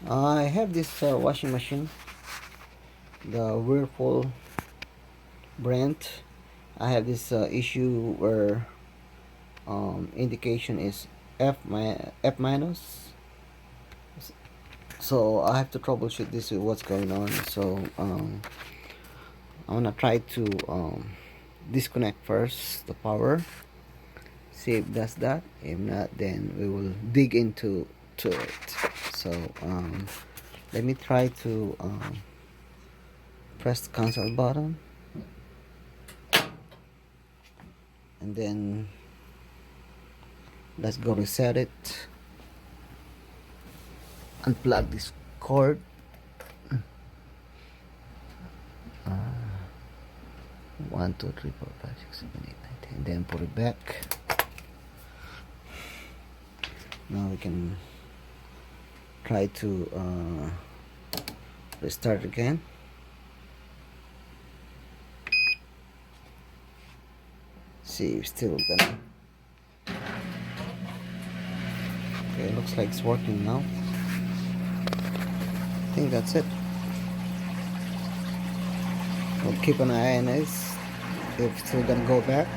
I have this washing machine, the Whirlpool brand. I have this issue where indication is F minus, so I have to troubleshoot this with what's going on. So I'm gonna try to disconnect first the power, see if that's that. If not, then we will dig into it. So let me try to press the cancel button, and then let's go reset it. Unplug this cord. 1 2 3 4 5 6 7 8 9 10, then put it back. Now we can try to restart again. See if still gonna. Okay, looks like it's working now. I think that's it. We'll keep an eye on this if it's still gonna go back.